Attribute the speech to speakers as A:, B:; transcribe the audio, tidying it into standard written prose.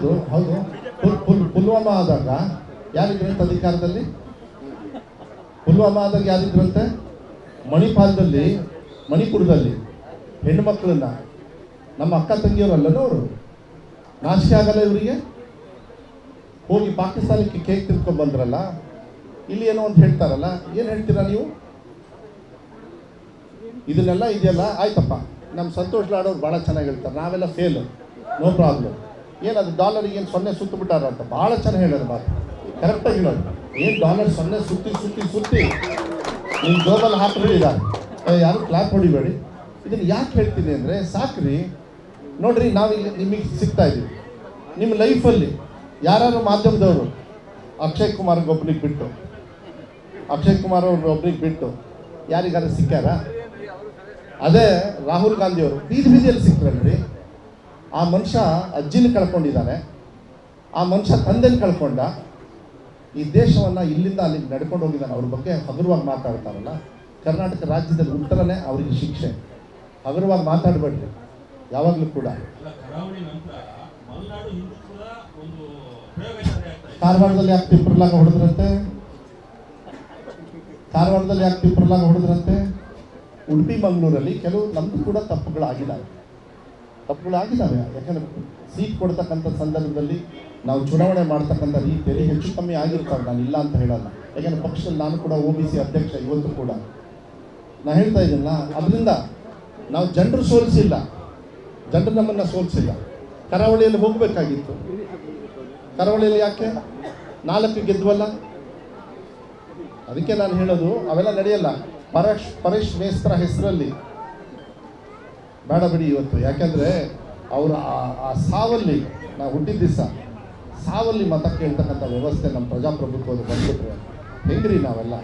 A: ಹೌದು ಹೌದು. ಪುಲ್ವಾಮಾ ಆದಾಗ ಯಾರಿದ್ರಂತೆ ಅಧಿಕಾರದಲ್ಲಿ? ಪುಲ್ವಾಮಾ ಆದಾಗ ಯಾರಿದ್ರಂತೆ? ಮಣಿಪುರದಲ್ಲಿ ಹೆಣ್ಣುಮಕ್ಕಳನ್ನ, ನಮ್ಮ ಅಕ್ಕ ತಂಗಿಯವರಲ್ಲನೋ ಅವರು. ನಾಚಿಕೆ ಆಗಲ್ಲ ಇವರಿಗೆ? ಹೋಗಿ ಪಾಕಿಸ್ತಾನಕ್ಕೆ ಕೇಕ್ ತಿನ್ಕೊಂಡು ಬಂದ್ರಲ್ಲ, ಇಲ್ಲಿ ಏನೋ ಒಂದು ಹೇಳ್ತಾರಲ್ಲ, ಏನು ಹೇಳ್ತೀರಾ ನೀವು? ಇದನ್ನೆಲ್ಲ ಇದೆಯಲ್ಲ, ಆಯ್ತಪ್ಪ, ನಮ್ಮ ಸಂತೋಷ್ ಲಾಡೋರು ಭಾಳ ಚೆನ್ನಾಗಿ ಹೇಳ್ತಾರೆ, ನಾವೆಲ್ಲ ಫೇಲು, ನೋ ಪ್ರಾಬ್ಲಮ್. ಏನದು ಡಾಲರಿಗೆ ಏನು ಸೊನ್ನೆ ಸುತ್ತಬಿಟ್ಟಾರ ಅಂತ ಭಾಳ ಚೆನ್ನಾಗಿ ಹೇಳೋದು ಮಾತು, ಕರೆಕ್ಟಾಗಿ ಹೇಳೋದು. ಏನು ಡಾಲರ್ ಸೊನ್ನೆ ಸುತ್ತಿ ನಿಮ್ಮ ಜೋಬಲ್ಲಿ ಹಾಕಿಬಿಟ್ಟಿದ್ದಾರೆ. ಯಾರು ಕ್ಲಾಪ್ ಹೊಡಿಬೇಡಿ. ಇದನ್ನು ಯಾಕೆ ಹೇಳ್ತೀನಿ ಅಂದರೆ, ಸಾಕ್ರಿ ನೋಡ್ರಿ, ನಾವೀಗ ನಿಮಗೆ ಸಿಗ್ತಾ ಇದ್ದೀವಿ. ನಿಮ್ಮ ಲೈಫಲ್ಲಿ ಯಾರು ಮಾಧ್ಯಮದವರು ಅಕ್ಷಯ್ ಕುಮಾರ್ ಒಬ್ರಿಗೆ ಬಿಟ್ಟು ಯಾರಿಗಾರು ಸಿಕ್ಕ್ಯಾರ? ಅದೇ ರಾಹುಲ್ ಗಾಂಧಿಯವರು ಬೀದಿಯಲ್ಲಿ ಸಿಕ್ಕ್ರಲ್ರಿ. ಆ ಮನುಷ್ಯ ಅಜ್ಜಿನ ಕಳ್ಕೊಂಡಿದ್ದಾನೆ, ಆ ಮನುಷ್ಯ ತಂದೆನ ಕಳ್ಕೊಂಡ, ಈ ದೇಶವನ್ನು ಇಲ್ಲಿಂದ ಅಲ್ಲಿಗೆ ನಡ್ಕೊಂಡು ಹೋಗಿದ್ದಾನೆ. ಅವ್ರ ಬಗ್ಗೆ ಹಗುರವಾಗಿ ಮಾತಾಡ್ತಾರಲ್ಲ, ಕರ್ನಾಟಕ ರಾಜ್ಯದಲ್ಲಿ ಉತ್ತರನೇ ಅವರಿಗೆ ಶಿಕ್ಷೆ. ಹಗುರವಾಗಿ ಮಾತಾಡಬೇಡ್ರಿ ಯಾವಾಗಲೂ ಕೂಡ. ಕಾರವಾರದಲ್ಲಿ ಯಾಕೆ ತಿಪ್ಪರ್ಲಾಗ ಹೊಡೆದ್ರಂತೆ? ಉಡುಪಿ ಮಂಗಳೂರಲ್ಲಿ ಕೆಲವು ನಮ್ಮದು ಕೂಡ ತಪ್ಪುಗಳಾಗಿದ್ದಾವೆ. ಯಾಕಂದರೆ ಸೀಟ್ ಕೊಡ್ತಕ್ಕಂಥ ಸಂದರ್ಭದಲ್ಲಿ ನಾವು ಚುನಾವಣೆ ಮಾಡ್ತಕ್ಕಂಥ ರೀತಿಯಲ್ಲಿ ಹೆಚ್ಚು ಕಮ್ಮಿ ಆಗಿರ್ತಾರೆ, ನಾನು ಇಲ್ಲ ಅಂತ ಹೇಳಲ್ಲ. ಯಾಕಂದರೆ ಪಕ್ಷದಲ್ಲಿ ನಾನು ಕೂಡ OBC ಅಧ್ಯಕ್ಷ ಇವತ್ತು ಕೂಡ. ನಾನು ಹೇಳ್ತಾ ಇದ್ದೀನಲ್ಲ, ಅದರಿಂದ ನಾವು ಜನರು ನಮ್ಮನ್ನು ಸೋಲಿಸಿಲ್ಲ. ಕರಾವಳಿಯಲ್ಲಿ ಹೋಗಬೇಕಾಗಿತ್ತು, ಕರಾವಳಿಯಲ್ಲಿ ಯಾಕೆ 4 ಗೆದ್ವಲ್ಲ? ಅದಕ್ಕೆ ನಾನು ಹೇಳೋದು, ಅವೆಲ್ಲ ನಡೆಯಲ್ಲ. ಪರೇಶ್ ಮೇಸ್ತ್ರ ಹೆಸರಲ್ಲಿ ಬೇಡ ಬಿಡಿ ಇವತ್ತು. ಯಾಕೆಂದರೆ ಅವರು ಆ ಸಾವಲ್ಲಿ, ನಾವು ಹುಟ್ಟಿದ ದಿವಸ ಸಾವಲ್ಲಿ ಮತ ಕೇಳ್ತಕ್ಕಂಥ ವ್ಯವಸ್ಥೆ ನಮ್ಮ ಪ್ರಜಾಪ್ರಭುತ್ವದ ಬಂದ್ಬಿಟ್ರೆ ಹೆಂಗ್ರಿ ನಾವೆಲ್ಲ?